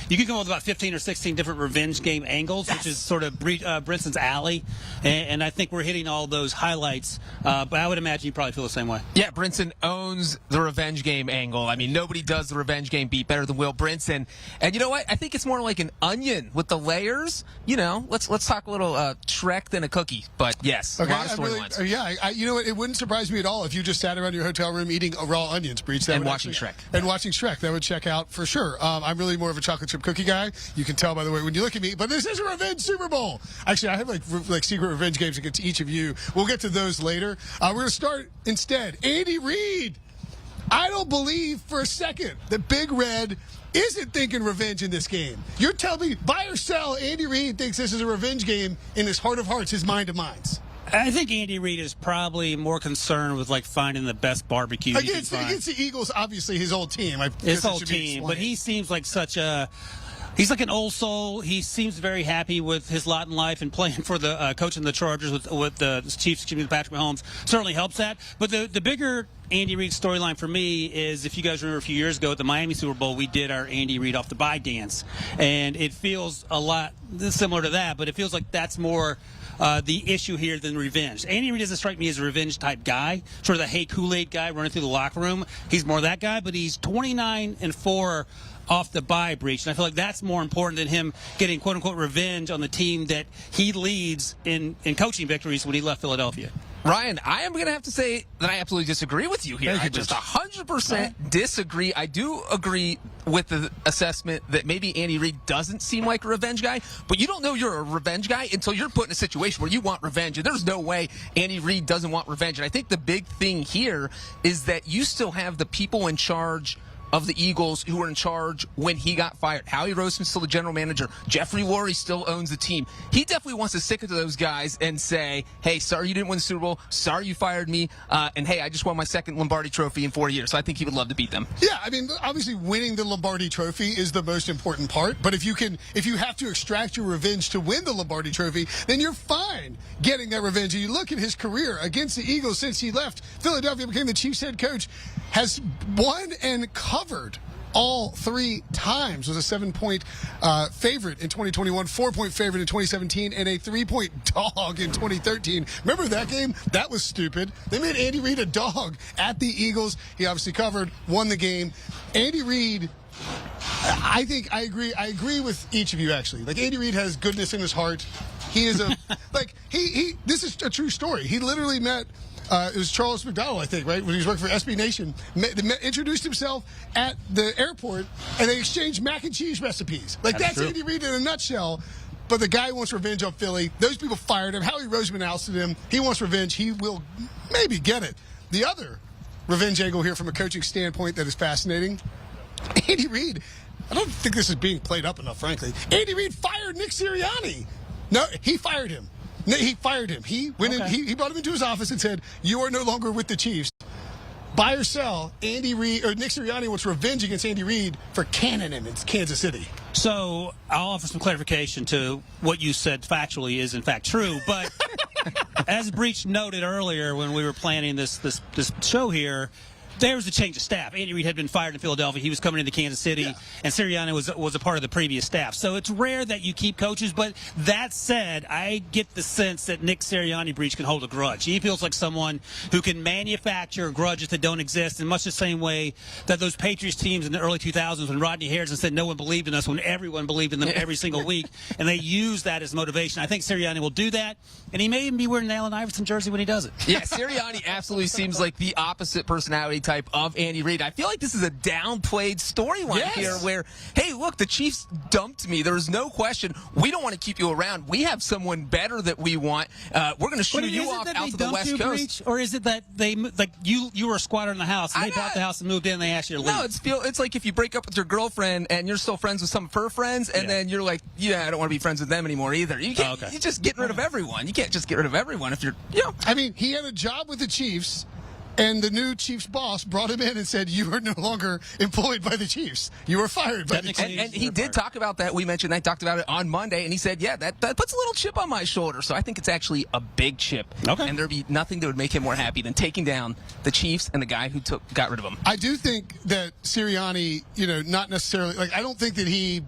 you could come up with about 15 or 16 different revenge game angles, which is sort of Brinson's alley. And I think we're hitting all those highlights. But I would imagine you probably feel the same way. Yeah, Brinson owns the revenge game angle. I mean, nobody does the revenge game beat better than Will Brinson. And you know what? I think it's more like an onion with the layers. You know, let's talk a little Shrek than a cookie. But yes, okay, a lot of storylines. You know what? It wouldn't surprise me at all if you just sat around your hotel room eating raw onions, Breech. And watching Shrek. And watching Shrek. That would check out for sure. I'm really more of a chocolate chip cookie guy. You can tell by the way when you look at me. But this is a revenge Super Bowl. Actually, I have like secret revenge games against each of you. We'll get to those later. We're going to start instead. Andy Reid. I don't believe for a second that Big Red isn't thinking revenge in this game. You're telling me, buy or sell, Andy Reid thinks this is a revenge game in his heart of hearts, his mind of minds. I think Andy Reid is probably more concerned with like finding the best barbecue against the Eagles, obviously his old team. His whole team, but he seems like he's like an old soul. He seems very happy with his lot in life, and playing for the coaching the Chargers with the Chiefs, Patrick Mahomes certainly helps that. But the bigger Andy Reid storyline for me is, if you guys remember a few years ago at the Miami Super Bowl, we did our Andy Reid off the bye dance, and it feels a lot similar to that, but it feels like that's more the issue here than revenge. Andy Reid doesn't strike me as a revenge type guy, sort of the hey Kool-Aid guy running through the locker room. He's more that guy, but he's 29-4 off the bye, Breech, and I feel like that's more important than him getting quote-unquote revenge on the team that he leads in coaching victories when he left Philadelphia. Ryan, I am going to have to say that I absolutely disagree with you here. I just 100% disagree. I do agree with the assessment that maybe Andy Reid doesn't seem like a revenge guy, but you don't know you're a revenge guy until you're put in a situation where you want revenge, and there's no way Andy Reid doesn't want revenge. And I think the big thing here is that you still have the people in charge of the Eagles who were in charge when he got fired. Howie Roseman's still the general manager. Jeffrey Lurie still owns the team. He definitely wants to stick it to those guys and say, hey, sorry you didn't win the Super Bowl. Sorry you fired me. And, hey, I just won my second Lombardi trophy in 4 years. So I think he would love to beat them. Yeah, I mean, obviously winning the Lombardi trophy is the most important part. But if you have to extract your revenge to win the Lombardi trophy, then you're fine getting that revenge. And you look at his career against the Eagles since he left Philadelphia, became the Chiefs head coach, has won and covered all 3 times. Was a 7-point favorite in 2021, 4-point favorite in 2017, and a 3-point dog in 2013. Remember that game? That was stupid. They made Andy Reid a dog at the Eagles. He obviously covered, won the game. Andy Reid, I think I agree with each of you, actually. Like, Andy Reid has goodness in his heart. He is a this is a true story. He literally met it was Charles McDowell, I think, right, when he was working for SB Nation, introduced himself at the airport, and they exchanged mac and cheese recipes. Like, that's Andy Reid in a nutshell. But the guy wants revenge on Philly. Those people fired him. Howie Roseman ousted him. He wants revenge. He will maybe get it. The other revenge angle here from a coaching standpoint that is fascinating, Andy Reid, I don't think this is being played up enough, frankly. Andy Reid fired Nick Sirianni. No, he fired him. He fired him. He went in. He brought him into his office and said, "You are no longer with the Chiefs." Buy or sell, Andy Reid or Nick Sirianni wants revenge against Andy Reid for canning him in Kansas City. So I'll offer some clarification to what you said factually is in fact true, but as Breech noted earlier when we were planning this show here, there was a change of staff. Andy Reid had been fired in Philadelphia. He was coming into Kansas City, and Sirianni was a part of the previous staff. So it's rare that you keep coaches, but that said, I get the sense that Nick Sirianni, Breech, can hold a grudge. He feels like someone who can manufacture grudges that don't exist in much the same way that those Patriots teams in the early 2000s when Rodney Harrison said no one believed in us when everyone believed in them every single week, and they use that as motivation. I think Sirianni will do that, and he may even be wearing an Allen Iverson jersey when he does it. Yeah, Sirianni absolutely seems like the opposite personality type of Andy Reid. I feel like this is a downplayed storyline here where, hey, look, the Chiefs dumped me. There is no question. We don't want to keep you around. We have someone better that we want. We're going to shoot you off out to the West Coast. Breech, or is it that they you were a squatter in the house and they bought the house and moved in and they asked you to leave? No, it's like if you break up with your girlfriend and you're still friends with some of her friends and then you're like, yeah, I don't want to be friends with them anymore either. You can't, you're just getting rid of everyone. You can't just get rid of everyone if you're, I mean, he had a job with the Chiefs. And the new Chiefs boss brought him in and said, you are no longer employed by the Chiefs. You were fired by the Chiefs. And he did talk about that. We mentioned I talked about it on Monday, and he said, yeah, that puts a little chip on my shoulder. So I think it's actually a big chip. Okay. And there'd be nothing that would make him more happy than taking down the Chiefs and the guy who got rid of him. I do think that Sirianni, not necessarily, I don't think that he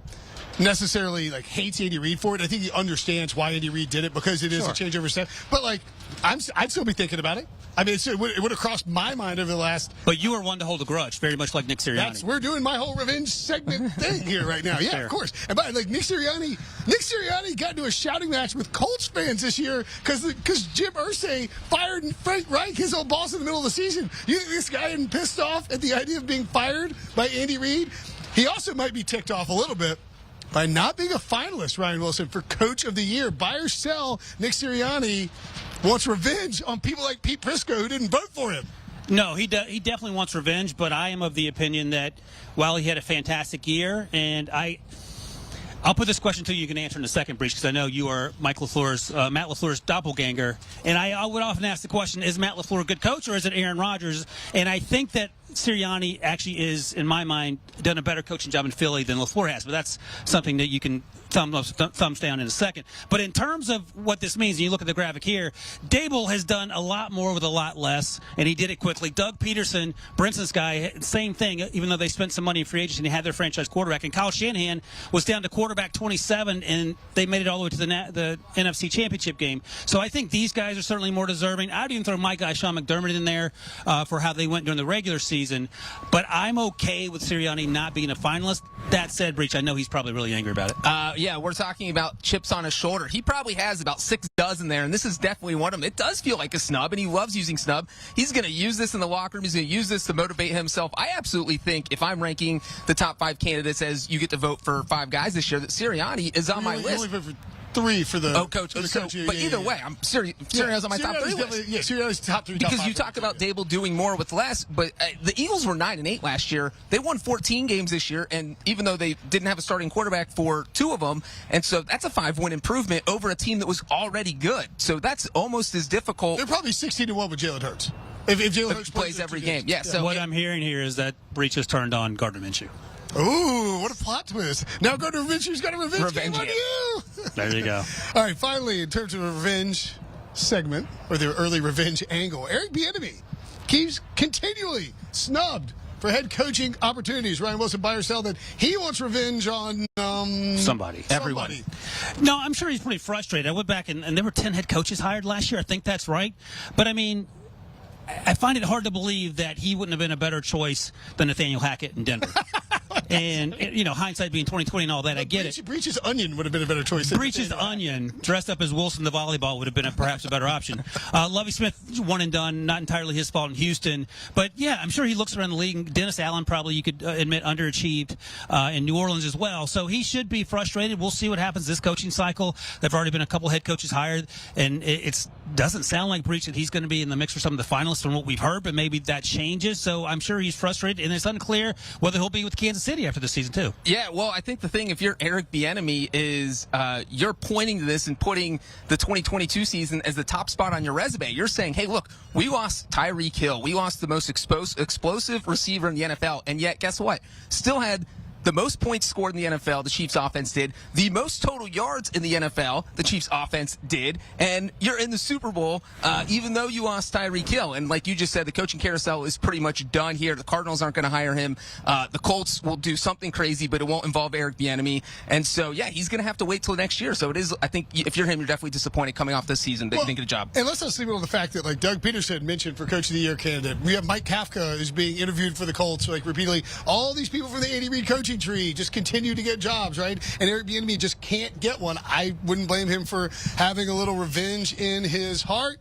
necessarily like hates Andy Reid for it. I think he understands why Andy Reid did it because it is a changeover step. But like, I'd still be thinking about it. I mean, it would have crossed my mind over the last. But you are one to hold a grudge, very much like Nick Sirianni. We're doing my whole revenge segment thing here right now. Yeah, Fair. Of course. And by like Nick Sirianni got into a shouting match with Colts fans this year because Jim Irsay fired Frank Reich, his old boss, in the middle of the season. You think this guy isn't pissed off at the idea of being fired by Andy Reid? He also might be ticked off a little bit by not being a finalist, Ryan Wilson, for Coach of the Year. Buy or sell, Nick Sirianni wants revenge on people like Pete Prisco who didn't vote for him. No, he definitely wants revenge, but I am of the opinion that while he had a fantastic year, and I'll put this question to you. You can answer in a second, Breech, because I know you are Matt LaFleur's doppelganger. And I would often ask the question, is Matt LaFleur a good coach or is it Aaron Rodgers? And I think that Sirianni actually is, in my mind, done a better coaching job in Philly than LaFleur has. But that's something that you can thumbs down in a second. But in terms of what this means, and you look at the graphic here, Dable has done a lot more with a lot less, and he did it quickly. Doug Peterson, Brinson's guy, same thing, even though they spent some money in free agency and they had their franchise quarterback. And Kyle Shanahan was down to quarterback 27, and they made it all the way to the NFC Championship game. So I think these guys are certainly more deserving. I'd even throw my guy Sean McDermott in there for how they went during the regular season. But I'm okay with Sirianni not being a finalist. That said, Breech, I know he's probably really angry about it. Yeah, we're talking about chips on his shoulder. He probably has about 6 dozen there, and this is definitely one of them. It does feel like a snub, and he loves using snub. He's going to use this in the locker room. He's going to use this to motivate himself. I absolutely think if I'm ranking the top 5 candidates as you get to vote for 5 guys this year, that Sirianni is on my list. Only vote for 3 for the coach. For the So, coach. but either way, I'm Sirianni's on my top 3 list. Yeah, Sirianni's top 3. Because you talk about Dable doing more with less, but the Eagles were 9-8 last year. They won 14 games this year, and even though they didn't have a starting quarterback for 2 of them, and so that's a 5-win improvement over a team that was already good. So that's almost as difficult. They're probably 16-1 with Jalen Hurts. If Jalen Hurts plays every game, yeah. So what I'm hearing here is that Breech has turned on Gardner Minshew. Ooh, what a plot twist. Now Gardner Minshew's got a revenge game on you. There you go. All right, finally, in terms of a revenge segment, or the early revenge angle, Eric Bieniemy keeps continually snubbed for head coaching opportunities. Ryan Wilson, buy or sell that he wants revenge on somebody. Everyone. No, I'm sure he's pretty frustrated. I went back and there were 10 head coaches hired last year. I think that's right. But I mean, I find it hard to believe that he wouldn't have been a better choice than Nathaniel Hackett in Denver. And, you know, hindsight being 2020 and all that, I get it. Breech's Onion would have been a better choice. Breech's Onion, dressed up as Wilson the volleyball, would have been perhaps a better option. Lovie Smith, one and done, not entirely his fault in Houston. But, yeah, I'm sure he looks around the league. Dennis Allen probably, you could admit, underachieved in New Orleans as well. So he should be frustrated. We'll see what happens this coaching cycle. There've already been a couple head coaches hired, and it doesn't sound like Breech that he's going to be in the mix for some of the finalists from what we've heard, but maybe that changes. So I'm sure he's frustrated, and it's unclear whether he'll be with Kansas City after the season, too. Yeah, well, I think the thing, if you're Eric Bieniemy, is you're pointing to this and putting the 2022 season as the top spot on your resume. You're saying, hey, look, we lost Tyreek Hill. We lost the most explosive receiver in the NFL, and yet, guess what? Still had the most points scored in the NFL, the Chiefs offense did. The most total yards in the NFL, the Chiefs offense did. And you're in the Super Bowl, even though you lost Tyreek Hill. And like you just said, the coaching carousel is pretty much done here. The Cardinals aren't going to hire him. The Colts will do something crazy, but it won't involve Eric Bieniemy. And so, yeah, he's going to have to wait till next year. So it is, I think, if you're him, you're definitely disappointed coming off this season that you didn't get a job. And let's not sleep on the fact that, like, Doug Peterson mentioned for Coach of the Year candidate. We have Mike Kafka is being interviewed for the Colts, like, repeatedly. All these people from the Andy Reid coaching tree just continue to get jobs, right? And Eric Bieniemy just can't get one. I wouldn't blame him for having a little revenge in his heart.